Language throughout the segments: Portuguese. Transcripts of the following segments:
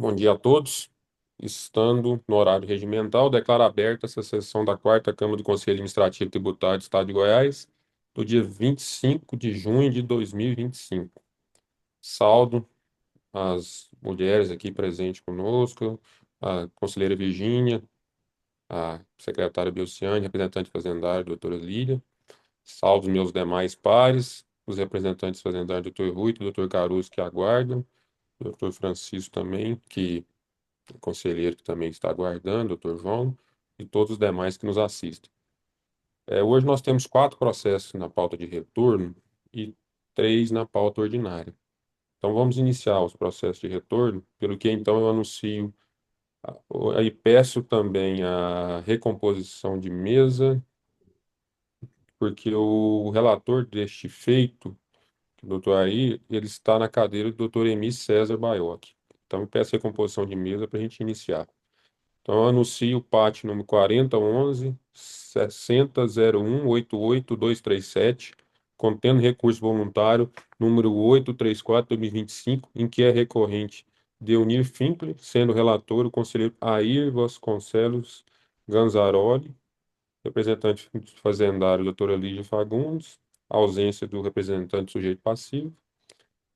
Bom dia a todos. Estando no horário regimental, declaro aberta essa sessão da Quarta Câmara do Conselho Administrativo Tributário do Estado de Goiás, do dia 25 de junho de 2025. Saúdo as mulheres aqui presentes conosco, a conselheira Virgínia, a secretária Belciane, representante fazendário, doutora Lília. Saúdo os meus demais pares, os representantes fazendários, doutor Rui e doutor Caruso, que aguardam, doutor Francisco também, que o conselheiro que também está aguardando, doutor João, e todos os demais que nos assistem. Hoje nós temos 4 processos na pauta de retorno e 3 na pauta ordinária. Então vamos iniciar os processos de retorno, pelo que então eu anuncio e peço também a recomposição de mesa, porque o relator deste feito, o doutor Ari, ele está na cadeira do doutor Emi César Baiocchi. Então eu peço recomposição de mesa para a gente iniciar. Então, eu anuncio o PAT número 4011 6001882237, contendo recurso voluntário número 834/2025, em que é recorrente Deunir Finkler, sendo relator o conselheiro Air Vasconcelos Ganzaroli, representante fazendário doutora Lígia Fagundes, ausência do representante sujeito passivo.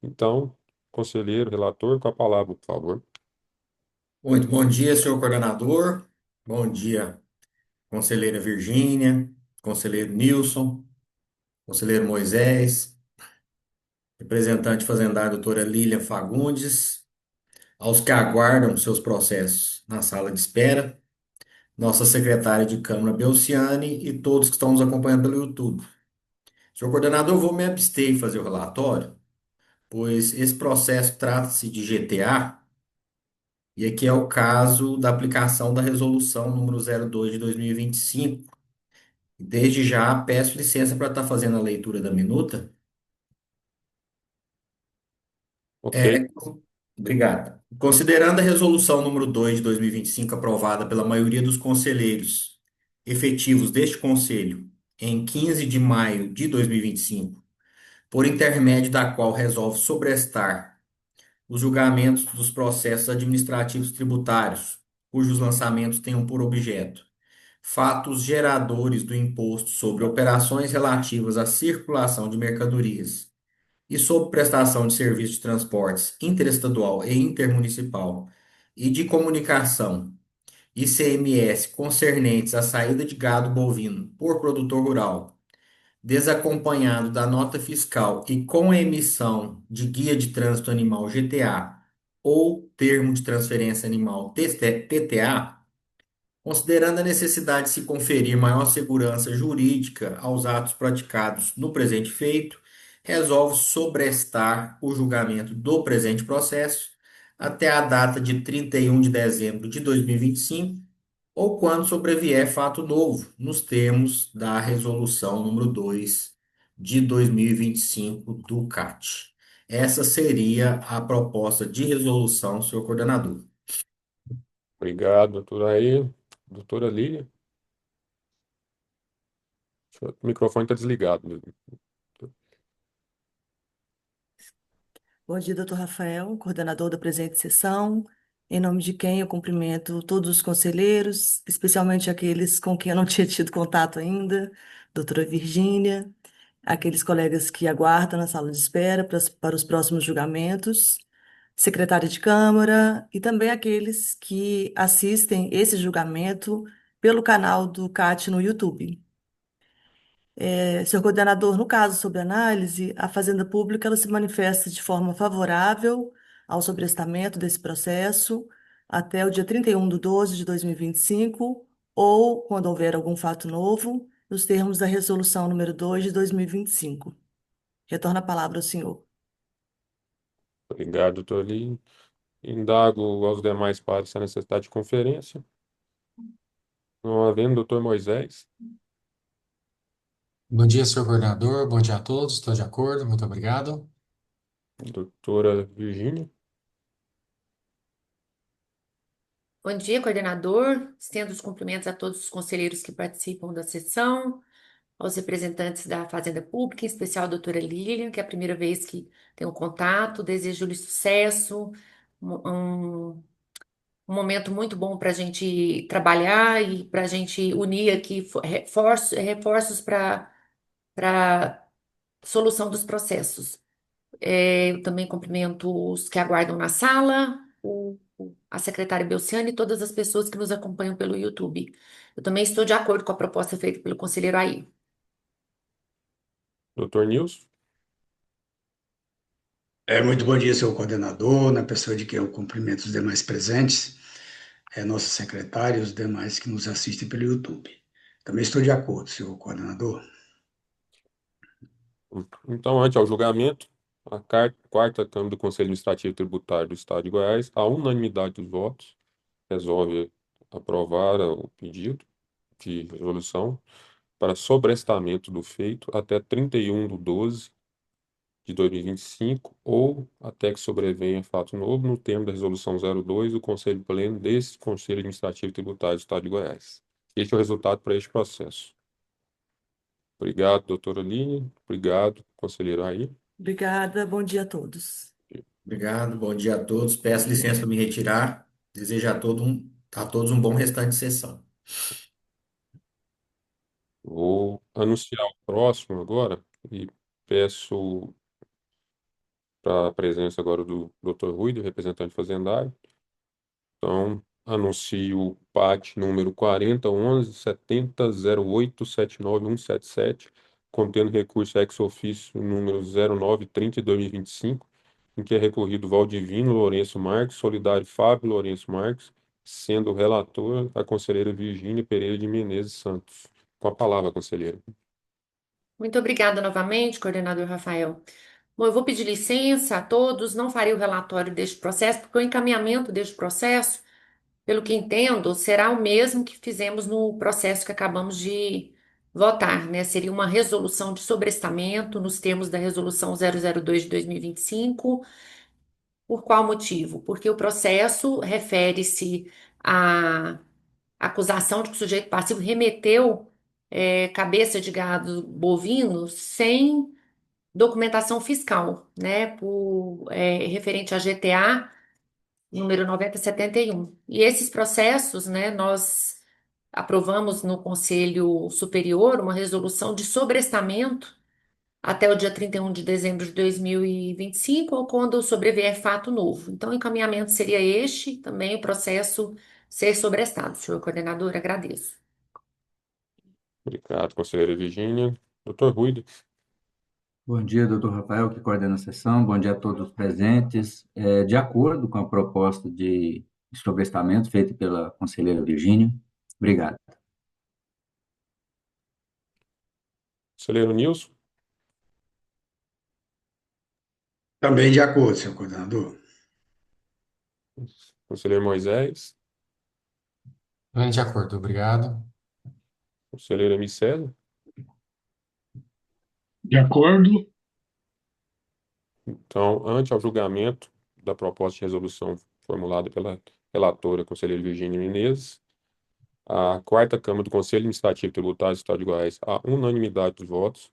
Então, conselheiro, relator, com a palavra, por favor. Muito bom dia, senhor coordenador. Bom dia, conselheira Virgínia, conselheiro Nilson, conselheiro Moisés, representante fazendário doutora Lília Fagundes, aos que aguardam seus processos na sala de espera, nossa secretária de Câmara Belciane e todos que estão nos acompanhando pelo YouTube. Senhor coordenador, eu vou me abster em fazer o relatório, pois esse processo trata-se de GTA e aqui é o caso da aplicação da resolução número 02 de 2025. Desde já, peço licença para estar fazendo a leitura da minuta. Ok, É, obrigado. Considerando a resolução número 2 de 2025 aprovada pela maioria dos conselheiros efetivos deste conselho em 15 de maio de 2025, por intermédio da qual resolve sobrestar os julgamentos dos processos administrativos tributários, cujos lançamentos tenham por objeto fatos geradores do imposto sobre operações relativas à circulação de mercadorias e sobre prestação de serviços de transportes interestadual e intermunicipal e de comunicação, ICMS, concernentes à saída de gado bovino por produtor rural, desacompanhado da nota fiscal e com a emissão de guia de trânsito animal GTA ou termo de transferência animal TTA, considerando a necessidade de se conferir maior segurança jurídica aos atos praticados no presente feito, resolve sobrestar o julgamento do presente processo até a data de 31 de dezembro de 2025, ou quando sobrevier fato novo, nos termos da resolução número 2 de 2025 do CAT. Essa seria a proposta de resolução, senhor coordenador. obrigado, doutora Aí. Doutora Lília. O microfone está desligado mesmo. Bom dia, doutor Rafael, coordenador da presente sessão. Em nome de quem eu cumprimento todos os conselheiros, especialmente aqueles com quem eu não tinha tido contato ainda, doutora Virgínia, aqueles colegas que aguardam na sala de espera para os próximos julgamentos, secretária de Câmara e também aqueles que assistem esse julgamento pelo canal do CAT no YouTube. Senhor coordenador, no caso sobre análise, a Fazenda Pública ela se manifesta de forma favorável ao sobrestamento desse processo até o dia 31 de 12 de 2025, ou, quando houver algum fato novo, nos termos da Resolução número 2 de 2025. Retorno a palavra ao senhor. Obrigado, doutor Lília. Indago aos demais pares a necessidade de conferência. Não havendo, doutor Moisés. Bom dia, senhor coordenador. Bom dia a todos. Estou de acordo. Muito obrigado. Doutora Virgínia. Bom dia, coordenador. Estendo os cumprimentos a todos os conselheiros que participam da sessão, aos representantes da Fazenda Pública, em especial a doutora Lilian, que é a primeira vez que tenho contato. Desejo-lhe sucesso, um um momento muito bom para a gente trabalhar e para a gente unir aqui reforços para solução dos processos. Eu também cumprimento os que aguardam na sala, a secretária Belciane e todas as pessoas que nos acompanham pelo YouTube. Eu também estou de acordo com a proposta feita pelo conselheiro aí. Dr. Nilson, Muito bom dia, senhor coordenador, na pessoa de quem eu cumprimento os demais presentes, nosso secretário e os demais que nos assistem pelo YouTube. Também estou de acordo, senhor coordenador. então, ante ao julgamento, a quarta Câmara do Conselho Administrativo Tributário do Estado de Goiás, à unanimidade dos votos, resolve aprovar o pedido de resolução para sobrestamento do feito até 31/12/2025 ou até que sobrevenha fato novo no termo da Resolução 02 do Conselho Pleno desse Conselho Administrativo Tributário do Estado de Goiás. Este é o resultado para este processo. Obrigado, doutora Aline. Obrigado, conselheiro Raí. Obrigada, bom dia a todos. Obrigado, bom dia a todos. Peço licença para me retirar. Desejo a todos um bom restante de sessão. Vou anunciar o próximo agora e peço para a presença agora do Dr. Rui, do representante fazendário. Então, anuncio o PAT número 40117008791177, contendo recurso ex ofício número 0930/2025, em que é recorrido Valdivino Lourenço Marques, solidário Fábio Lourenço Marques, sendo o relator a conselheira Virgínia Pereira de Menezes Santos. Com a palavra, conselheira. Muito obrigada novamente, coordenador Rafael. Bom, eu vou pedir licença a todos, não farei o relatório deste processo, porque o encaminhamento deste processo, pelo que entendo, será o mesmo que fizemos no processo que acabamos de votar, né? Seria uma resolução de sobrestamento nos termos da Resolução 002 de 2025. Por qual motivo? Porque o processo refere-se à acusação de que o sujeito passivo remeteu cabeça de gado bovino sem documentação fiscal, né? Referente à GTA número 9071. E esses processos, né, nós aprovamos no Conselho Superior uma resolução de sobrestamento até o dia 31 de dezembro de 2025, ou quando sobrevier fato novo. Então, o encaminhamento seria este, também o processo ser sobrestado. Senhor coordenador, agradeço. Obrigado, conselheira Virgínia. Doutor Rui. Bom dia, doutor Rafael, que coordena a sessão. Bom dia a todos os presentes. De acordo com a proposta de sobrestamento feita pela conselheira Virgínia. Obrigado. Conselheiro Nilson. Também de acordo, senhor coordenador. Conselheiro Moisés. Também de acordo, obrigado. Conselheira Miceli. De acordo. Então, ante ao julgamento da proposta de resolução formulada pela relatora, conselheira Virgínia Menezes, a quarta Câmara do Conselho Administrativo Tributário do Estado de Goiás, à unanimidade dos votos,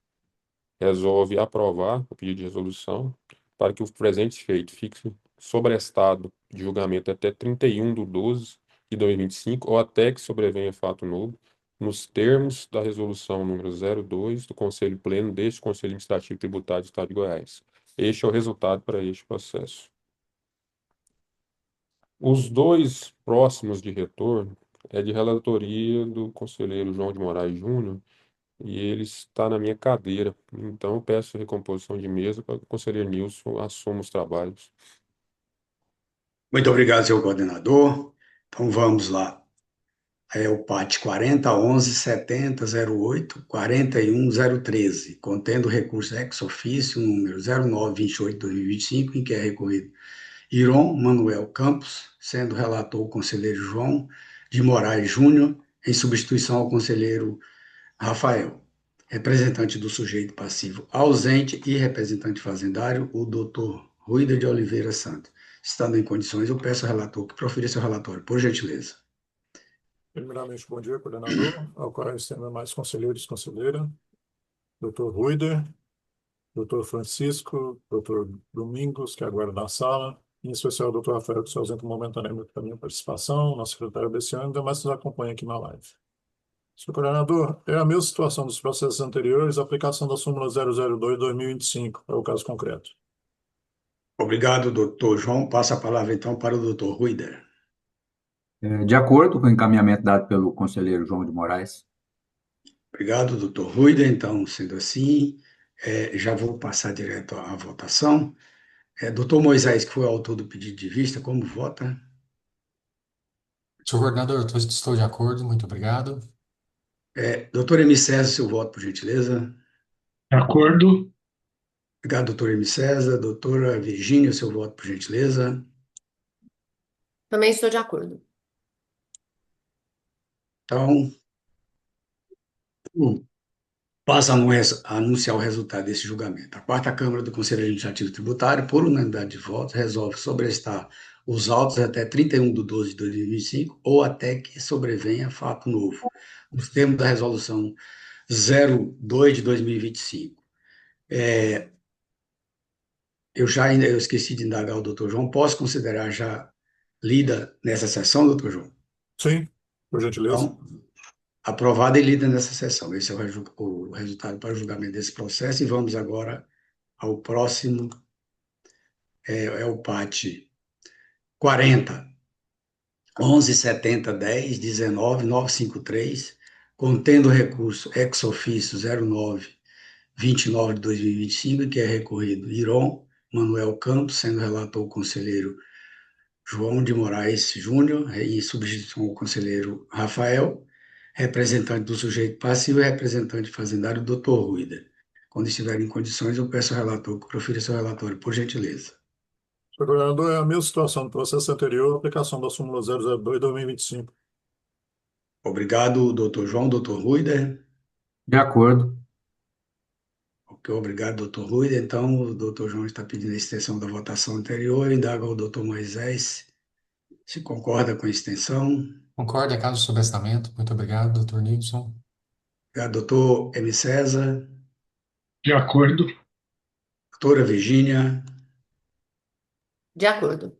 resolve aprovar o pedido de resolução para que o presente feito fique sobrestado de julgamento até 31/12/2025 ou até que sobrevenha fato novo, nos termos da resolução número 02 do Conselho Pleno deste Conselho Administrativo Tributário do Estado de Goiás. Este é o resultado para este processo. Os dois próximos de retorno é de relatoria do conselheiro João de Moraes Júnior, e ele está na minha cadeira. Então, eu peço recomposição de mesa para que o conselheiro Nilson assuma os trabalhos. Muito obrigado, senhor coordenador. Então, vamos lá. O PAT 40117008411013, contendo recurso ex ofício número 0928/2025, em que é recorrido Iron Manuel Campos, sendo relator o conselheiro João de Moraes Júnior, em substituição ao conselheiro Rafael. Representante do sujeito passivo ausente e representante fazendário, o doutor Ruida de Oliveira Santos. Estando em condições, eu peço ao relator que profira seu relatório, por gentileza. Primeiramente, bom dia, coordenador, ao qual estendo mais conselheiros e conselheira, doutor Ruider, doutor Francisco, doutor Domingos, que aguarda na sala, em especial o doutor Rafael, que se ausenta momentaneamente da minha participação, nosso secretário Bessiano, ainda mais nos acompanha aqui na live. Senhor coordenador, é a mesma situação dos processos anteriores, a aplicação da súmula 002/2025, é o caso concreto. Obrigado, doutor João. Passa a palavra, então, para o doutor Ruider. De acordo com o encaminhamento dado pelo conselheiro João de Moraes. Obrigado, doutor Ruider. Então, sendo assim, já vou passar direto à votação. Doutor Moisés, que foi o autor do pedido de vista, como vota? Senhor coordenador, estou de acordo, muito obrigado. Doutor Emi César, seu voto, por gentileza. De acordo. Obrigado, doutor Emi César. Doutora Virgínia, seu voto, por gentileza. Também estou de acordo. Então, passa a anunciar o resultado desse julgamento. A quarta Câmara do Conselho Administrativo Tributário, por unanimidade de votos, resolve sobrestar os autos até 31/12/2025 ou até que sobrevenha fato novo, nos termos da Resolução 02/2025. Eu esqueci de indagar o doutor João. Posso considerar já lida nessa sessão, doutor João? Sim, por gentileza. Então, aprovada e lida nessa sessão. Esse é o resultado para o julgamento desse processo. E vamos agora ao próximo, o PAT 40, 11.70.10, 19.953, contendo recurso ex officio 09.29/2025, em que é recorrido Iron Manuel Campos, sendo relator o conselheiro João de Moraes Júnior, em substituição ao conselheiro Rafael, representante do sujeito passivo e representante fazendário, doutor Ruida. Quando estiver em condições, eu peço ao relator que profira seu relatório, por gentileza. Senhor coordenador, é a mesma situação do processo anterior, aplicação da súmula 002/2025. Obrigado, doutor João. Doutor Ruida. De acordo. Ok, obrigado, doutor Ruida. Então, o doutor João está pedindo a extensão da votação anterior. Eu indago ao doutor Moisés se concorda com a extensão. Concordo, é caso de sobrestamento. Muito obrigado, doutor Nilson. Obrigado, doutor M. César. De acordo. Doutora Virgínia. De acordo.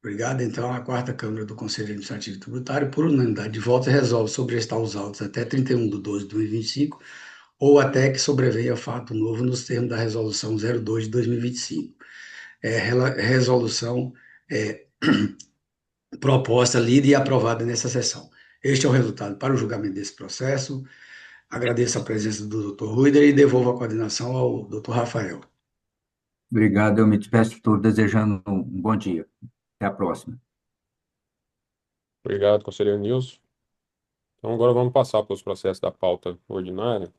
Obrigado. Então, a quarta Câmara do Conselho Administrativo Tributário, por unanimidade de votos, resolve sobrestar os autos até 31/12/2025 ou até que sobrevenha fato novo nos termos da Resolução 02/2025. Resolução proposta, lida e aprovada nessa sessão. Este é o resultado para o julgamento desse processo. Agradeço a presença do doutor Ruider e devolvo a coordenação ao doutor Rafael. Obrigado, eu me despeço, estou desejando um bom dia. Até a próxima. Obrigado, conselheiro Nilson. Então, agora vamos passar para os processos da pauta ordinária.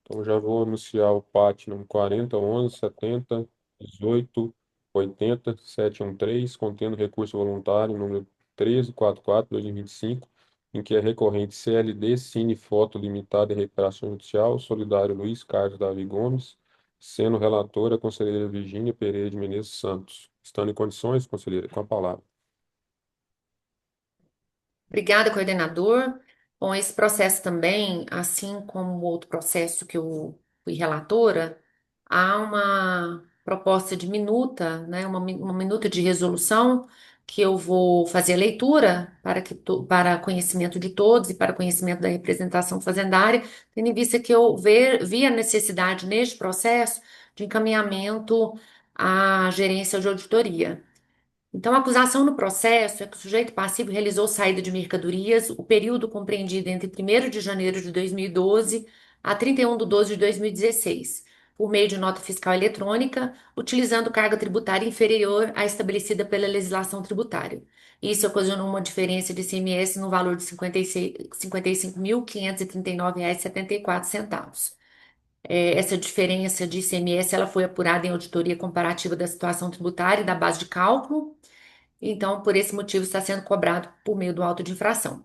Então, já vou anunciar o PAT número 40, 11, 70, 18, 80, 713, contendo recurso voluntário número 1344/2025, em que é recorrente CLD Cine Foto Limitada e Recuperação Judicial, solidário Luiz Carlos Davi Gomes, sendo relatora a conselheira Virgínia Pereira de Menezes Santos. Estando em condições, conselheira, com a palavra. Obrigada, coordenador. Bom, esse processo também, assim como o outro processo que eu fui relatora, há uma proposta de minuta, né, uma minuta de resolução que eu vou fazer a leitura para conhecimento de todos e para conhecimento da representação fazendária, tendo em vista que eu vi a necessidade neste processo de encaminhamento à gerência de auditoria. Então, a acusação no processo é que o sujeito passivo realizou saída de mercadorias o período compreendido entre 1º de janeiro de 2012 a 31/12/2016, por meio de nota fiscal eletrônica, utilizando carga tributária inferior à estabelecida pela legislação tributária. Isso ocasionou uma diferença de ICMS no valor de R$ 55.539,74. Essa diferença de ICMS ela foi apurada em auditoria comparativa da situação tributária e da base de cálculo. Então, por esse motivo, está sendo cobrado por meio do auto de infração.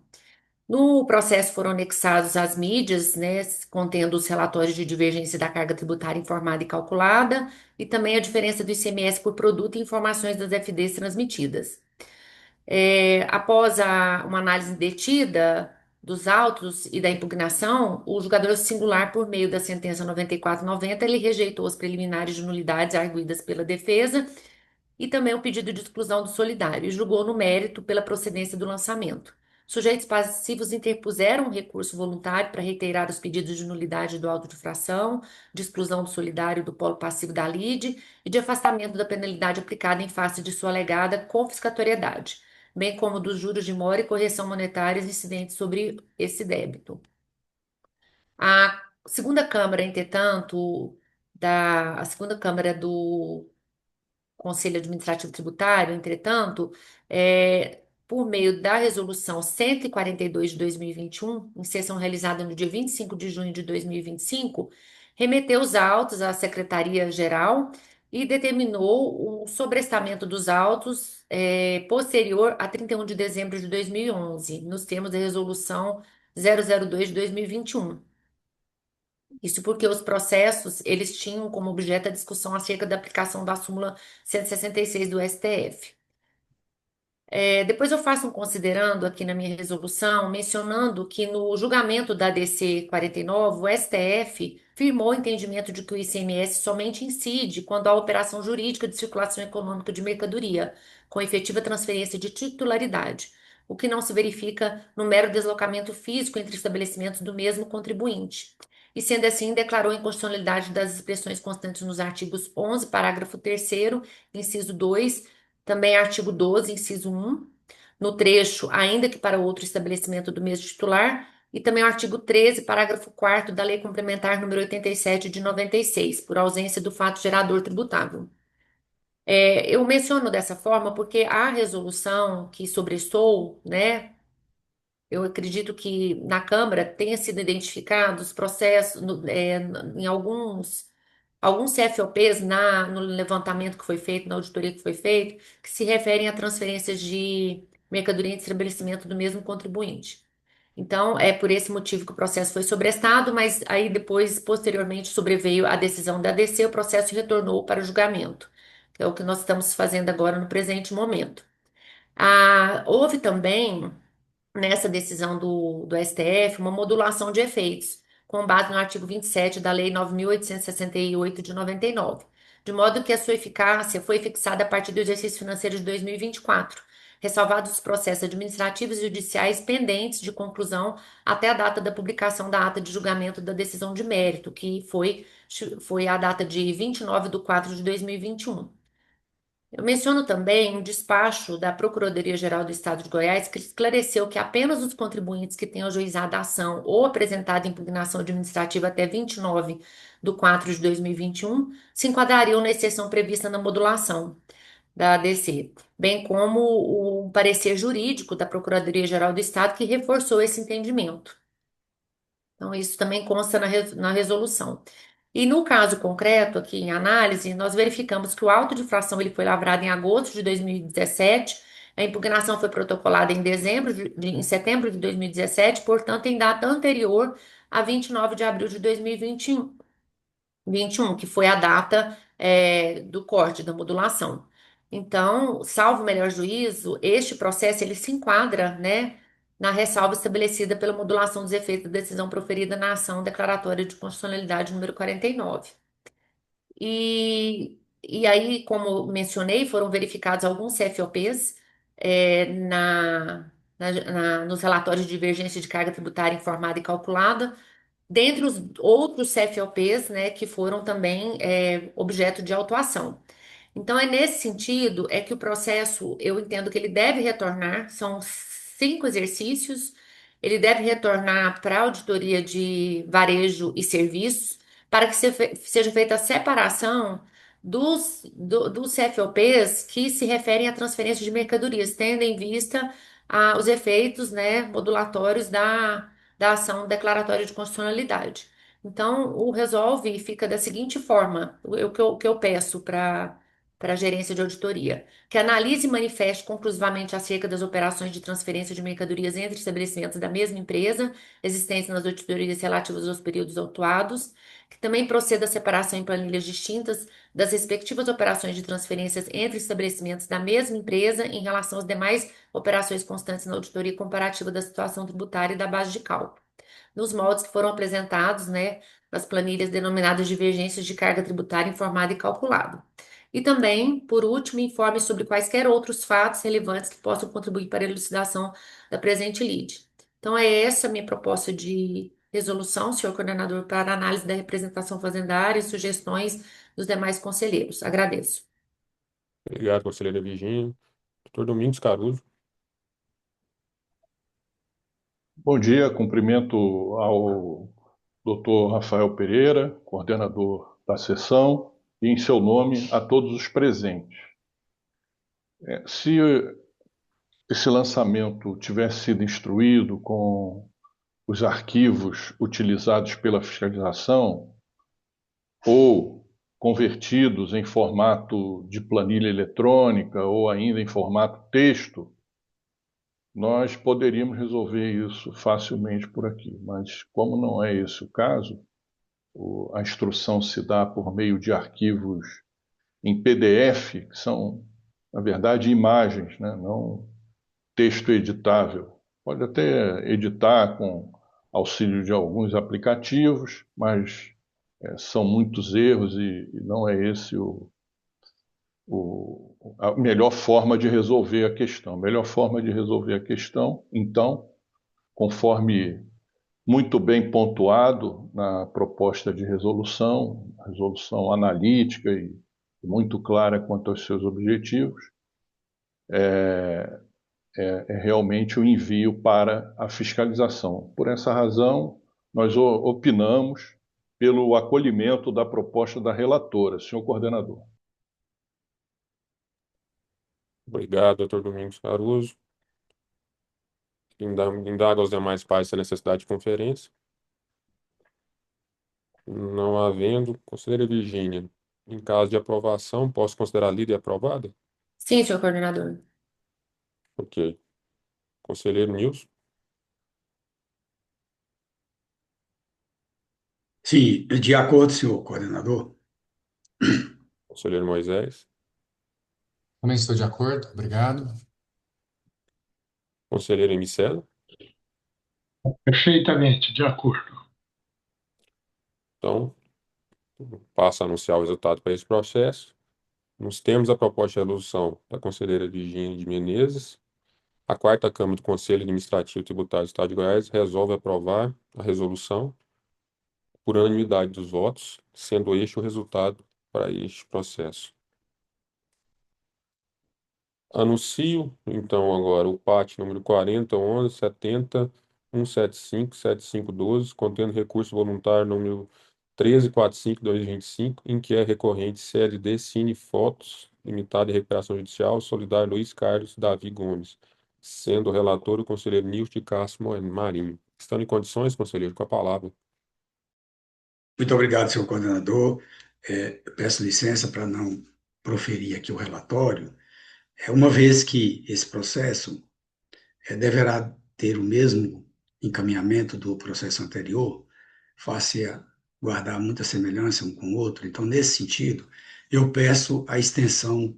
No processo foram anexados as mídias, né, contendo os relatórios de divergência da carga tributária informada e calculada, e também a diferença do ICMS por produto e informações das FDs transmitidas. Após uma análise detida dos autos e da impugnação, o julgador singular, por meio da sentença 94/90, ele rejeitou as preliminares de nulidades arguidas pela defesa e também o pedido de exclusão do solidário, e julgou no mérito pela procedência do lançamento. Sujeitos passivos interpuseram um recurso voluntário para reiterar os pedidos de nulidade do auto de fração, de exclusão do solidário do polo passivo da lide e de afastamento da penalidade aplicada em face de sua alegada confiscatoriedade, bem como dos juros de mora e correção monetárias incidentes sobre esse débito. A segunda Câmara, entretanto, a segunda Câmara do Conselho Administrativo Tributário, entretanto, por meio da Resolução 142 de 2021, em sessão realizada no dia 25 de junho de 2025, remeteu os autos à Secretaria-Geral e determinou o sobrestamento dos autos posterior a 31 de dezembro de 2011, nos termos da Resolução 002 de 2021. Isso porque os processos, eles tinham como objeto a discussão acerca da aplicação da súmula 166 do STF. Depois eu faço um considerando aqui na minha resolução, mencionando que no julgamento da DC 49, o STF firmou o entendimento de que o ICMS somente incide quando há operação jurídica de circulação econômica de mercadoria, com efetiva transferência de titularidade, o que não se verifica no mero deslocamento físico entre estabelecimentos do mesmo contribuinte. E sendo assim, declarou a inconstitucionalidade das expressões constantes nos artigos 11, parágrafo 3º, inciso 2, também artigo 12, inciso 1, no trecho, ainda que para outro estabelecimento do mesmo titular, e também o artigo 13, parágrafo 4º da Lei Complementar número 87 de 96, por ausência do fato gerador tributável. Eu menciono dessa forma porque a resolução que sobressou, né, eu acredito que na Câmara tenha sido identificados processos em alguns CFOPs no levantamento que foi feito, na auditoria que foi feito, que se referem a transferências de mercadoria entre estabelecimento do mesmo contribuinte. Então, é por esse motivo que o processo foi sobrestado, mas aí depois, posteriormente, sobreveio a decisão da ADC, o processo retornou para o julgamento, que é o que nós estamos fazendo agora no presente momento. Houve também nessa decisão do STF uma modulação de efeitos, com base no artigo 27 da Lei 9.868 de 99, de modo que a sua eficácia foi fixada a partir do exercício financeiro de 2024, ressalvados os processos administrativos e judiciais pendentes de conclusão até a data da publicação da ata de julgamento da decisão de mérito, que foi a data de 29/4 de 2021. Eu menciono também um despacho da Procuradoria-Geral do Estado de Goiás que esclareceu que apenas os contribuintes que tenham ajuizado a ação ou apresentado impugnação administrativa até 29/4 de 2021 se enquadrariam na exceção prevista na modulação da ADC, bem como o parecer jurídico da Procuradoria-Geral do Estado que reforçou esse entendimento. Então, isso também consta na resolução. E no caso concreto, aqui em análise, nós verificamos que o auto de infração ele foi lavrado em agosto de 2017, a impugnação foi protocolada em setembro de 2017, portanto, em data anterior a 29 de abril de 2021, que foi a data do corte, da modulação. Então, salvo o melhor juízo, este processo ele se enquadra, né, na ressalva estabelecida pela modulação dos efeitos da decisão proferida na ação declaratória de constitucionalidade número 49. E aí, como mencionei, foram verificados alguns CFOPs nos relatórios de divergência de carga tributária informada e calculada, dentre os outros CFOPs, né, que foram também objeto de autuação. Então, é nesse sentido que o processo, eu entendo que ele deve retornar, são 5 exercícios, ele deve retornar para a auditoria de varejo e serviços, para que seja feita a separação dos CFOPs que se referem à transferência de mercadorias, tendo em vista os efeitos, né, modulatórios da ação declaratória de constitucionalidade. Então, o resolve fica da seguinte forma, o que eu peço para a gerência de auditoria, que analise e manifeste conclusivamente acerca das operações de transferência de mercadorias entre estabelecimentos da mesma empresa, existentes nas auditorias relativas aos períodos autuados, que também proceda à separação em planilhas distintas das respectivas operações de transferências entre estabelecimentos da mesma empresa em relação às demais operações constantes na auditoria comparativa da situação tributária e da base de cálculo, nos moldes que foram apresentados, né, nas planilhas denominadas divergências de carga tributária informada e calculada. E também, por último, informe sobre quaisquer outros fatos relevantes que possam contribuir para a elucidação da presente lide. Então, é essa a minha proposta de resolução, senhor coordenador, para análise da representação fazendária e sugestões dos demais conselheiros. Agradeço. Obrigado, conselheira Virgínia. Doutor Domingos Caruso. Bom dia, cumprimento ao Dr. Rafael Pereira, coordenador da sessão, e em seu nome a todos os presentes. Se esse lançamento tivesse sido instruído com os arquivos utilizados pela fiscalização ou convertidos em formato de planilha eletrônica ou ainda em formato texto, nós poderíamos resolver isso facilmente por aqui. Mas como não é esse o caso, a instrução se dá por meio de arquivos em PDF, que são, na verdade, imagens, né? Não texto editável. Pode até editar com auxílio de alguns aplicativos, mas são muitos erros e não é esse a melhor forma de resolver a questão. A melhor forma de resolver a questão, então, conforme muito bem pontuado na proposta de resolução analítica e muito clara quanto aos seus objetivos, é realmente o envio para a fiscalização. Por essa razão, nós opinamos pelo acolhimento da proposta da relatora, senhor coordenador. Obrigado, doutor Domingos Caruso. Indaga aos demais partes a necessidade de conferência. Não havendo, conselheira Virgínia, em caso de aprovação, posso considerar lida e aprovada? Sim, senhor coordenador. Ok. Conselheiro Nilson, Sim, de acordo, senhor coordenador. conselheiro Moisés, Também estou de acordo, obrigado. conselheiro Emicelo. Perfeitamente, de acordo. Então, passo a anunciar o resultado para esse processo. Nos termos da proposta de resolução da conselheira Virgínia de Menezes, a quarta Câmara do Conselho Administrativo Tributário do Estado de Goiás resolve aprovar a resolução por unanimidade dos votos, sendo este o resultado para este processo. Anuncio, então, agora o PAT número 40.11.70.175.7512, contendo recurso voluntário número 13.45.2025, em que é recorrente CLD Cine Fotos, Limitada de Recuperação Judicial, Solidário Luiz Carlos Davi Gomes, sendo o relator o conselheiro Nilson de Castro Marinho. Estando em condições, conselheiro, com a palavra. Muito obrigado, senhor coordenador. Eu peço licença para não proferir aqui o relatório, uma vez que esse processo deverá ter o mesmo encaminhamento do processo anterior, face a guardar muita semelhança um com o outro. Então, nesse sentido, eu peço a extensão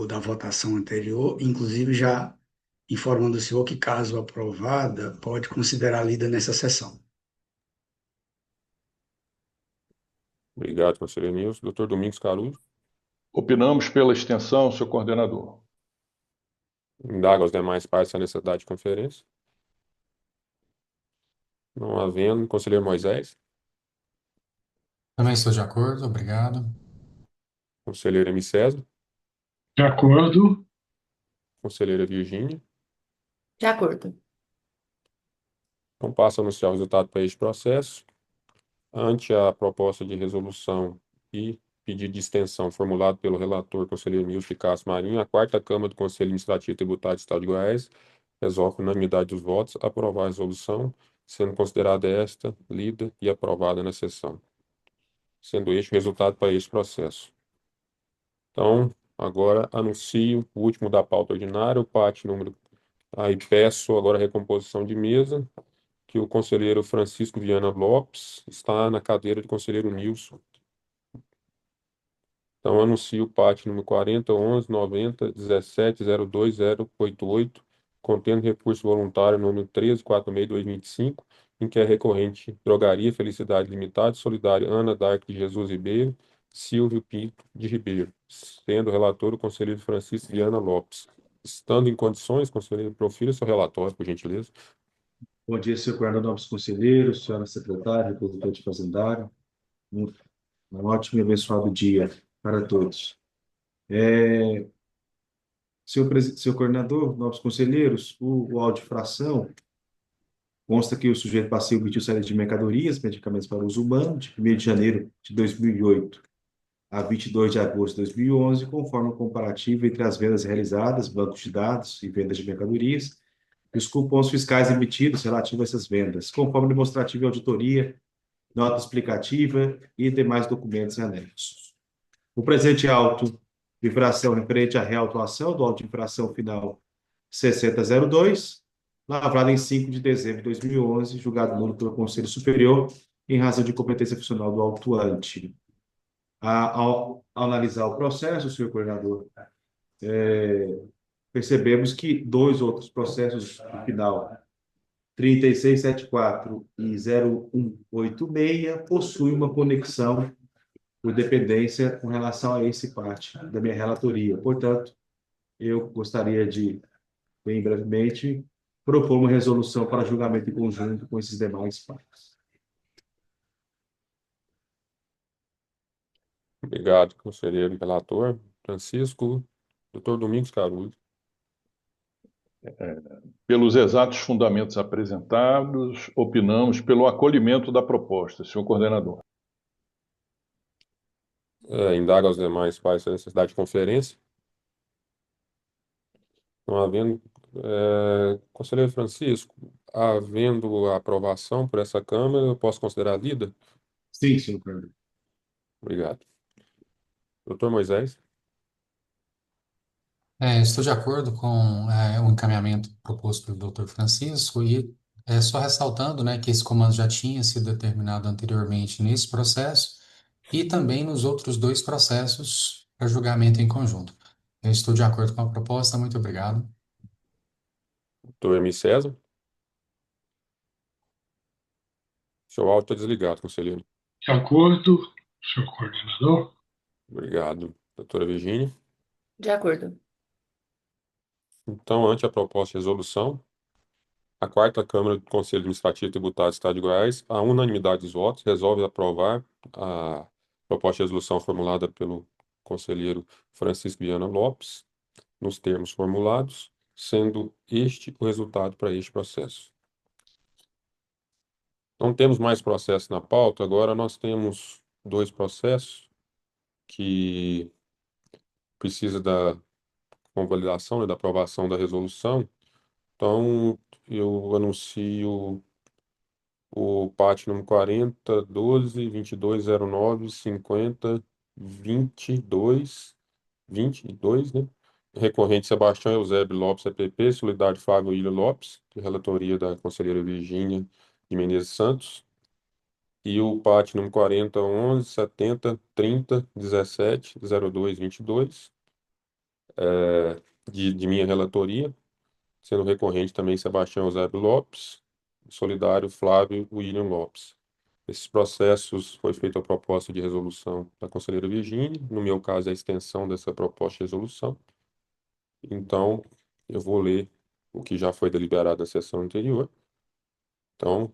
da votação anterior, inclusive já informando o senhor que, caso aprovada, pode considerar lida nessa sessão. Obrigado, conselheiro Nilson. Doutor Domingos Caruso. Opinamos pela extensão, senhor coordenador. Indaga aos demais partes a necessidade de conferência. Não havendo, conselheiro Moisés. Também estou de acordo, obrigado. Conselheira Emicésio. De acordo. Conselheira Virgínia. De acordo. Então, passo a anunciar o resultado para este processo. Ante a proposta de resolução e pedido de extensão formulado pelo relator conselheiro Nilson de Castro Marinho, a quarta Câmara do Conselho Administrativo e Tributário do Estado de Goiás resolve, por unanimidade dos votos, aprovar a resolução, sendo considerada esta lida e aprovada na sessão. Sendo este o resultado para este processo. Então, agora anuncio o último da pauta ordinária, o PAT número... Aí peço agora a recomposição de mesa, que o conselheiro Francisco Viana Lopes está na cadeira de conselheiro Nilson. Então, anuncio o PAT número 40.11.90.17.02.088, contendo recurso voluntário número 13.46.2025, em que é recorrente Drogaria Felicidade Limitada, Solidário Ana Dark de Jesus Ribeiro, Silvio Pinto de Ribeiro, sendo relator o conselheiro Francisco Viana Lopes. Estando em condições, conselheiro, profira seu relatório, por gentileza. Bom dia, senhor coordenador, nobres conselheiros, senhora secretária, representante fazendário. Um ótimo e abençoado dia para todos. Senhor coordenador, nobres conselheiros, o auto de fração consta que o sujeito passivo emitiu série de mercadorias, medicamentos para uso humano, de 1º de janeiro de 2008 a 22 de agosto de 2011, conforme o comparativo entre as vendas realizadas, bancos de dados e vendas de mercadorias, e os cupons fiscais emitidos relativos a essas vendas, conforme demonstrativo e auditoria, nota explicativa e demais documentos e anexos. O presente auto de infração referente à reautuação do auto de infração final 6002, lavrado em 5 de dezembro de 2011, julgado nulo pelo Conselho Superior, em razão de competência funcional do autuante. Ao analisar o processo, senhor coordenador, percebemos que dois outros processos no final, 3674 e 0186, possuem uma conexão por dependência com relação a esse parte da minha relatoria. Portanto, eu gostaria de, bem brevemente, propor uma resolução para julgamento em conjunto com esses demais partes. Obrigado, conselheiro e relator. Francisco, doutor Domingos Caruso. Pelos exatos fundamentos apresentados, opinamos pelo acolhimento da proposta, senhor coordenador. Indaga aos demais quais a necessidade de conferência. Não havendo, conselheiro Francisco, havendo a aprovação por essa Câmara, eu posso considerar lida? Sim, senhor coordenador. Obrigado. Doutor Moisés. Estou de acordo com o encaminhamento proposto pelo Dr. Francisco e só ressaltando, né, que esse comando já tinha sido determinado anteriormente nesse processo e também nos outros dois processos para julgamento em conjunto. Eu estou de acordo com a proposta, muito obrigado. Doutor Emi César. Seu áudio está desligado, conselheiro. De acordo, senhor coordenador. Obrigado. Doutora Virgínia. De acordo. Então, ante a proposta de resolução, a quarta Câmara do Conselho Administrativo Tributário do Estado de Goiás, à unanimidade dos votos, resolve aprovar a proposta de resolução formulada pelo conselheiro Francisco Viana Lopes, nos termos formulados, sendo este o resultado para este processo. Não temos mais processos na pauta, agora nós temos dois processos que precisa da convalidação, né, da aprovação da resolução. Então, eu anuncio o PAT número 40, 12, 2209, 50, 22, né? Recorrente Sebastião Eusébio Lopes, EPP, Solidariedade Fábio William Lopes, de relatoria da conselheira Virgínia de Menezes Santos. E o PAT número 40, 11, 70, 30, 17, 02, 22, de minha relatoria, sendo recorrente também Sebastião Eusébio Lopes, solidário Flávio William Lopes. Esses processos foi feita a proposta de resolução da conselheira Virgínia, no meu caso é a extensão dessa proposta de resolução. Então, eu vou ler o que já foi deliberado na sessão anterior. Então,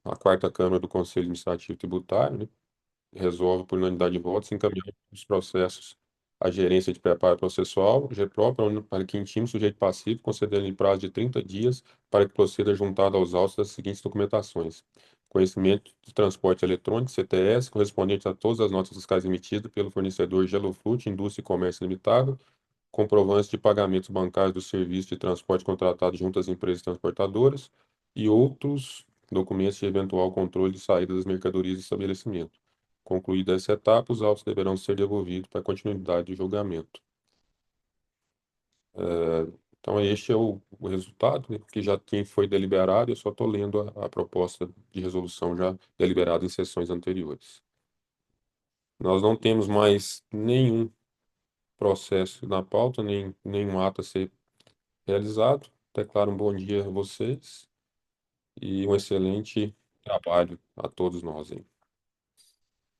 a quarta Câmara do Conselho Administrativo Tributário, né, resolve por unanimidade de votos encaminhar os processos à gerência de preparo processual, GPRO, para que intime o sujeito passivo, concedendo-lhe prazo de 30 dias para que proceda juntado aos autos das seguintes documentações: conhecimento de transporte eletrônico, CTS, correspondente a todas as notas fiscais emitidas pelo fornecedor Geloflut Indústria e Comércio Limitado, comprovantes de pagamentos bancários do serviço de transporte contratado junto às empresas transportadoras e outros documentos de eventual controle de saída das mercadorias do estabelecimento. Concluída essa etapa, os autos deverão ser devolvidos para a continuidade do julgamento. Então, este é o resultado, né, que já foi deliberado, eu só estou lendo a proposta de resolução já deliberada em sessões anteriores. Nós não temos mais nenhum processo na pauta, nenhum ato a ser realizado. Declaro um bom dia a vocês e um excelente trabalho a todos nós, hein.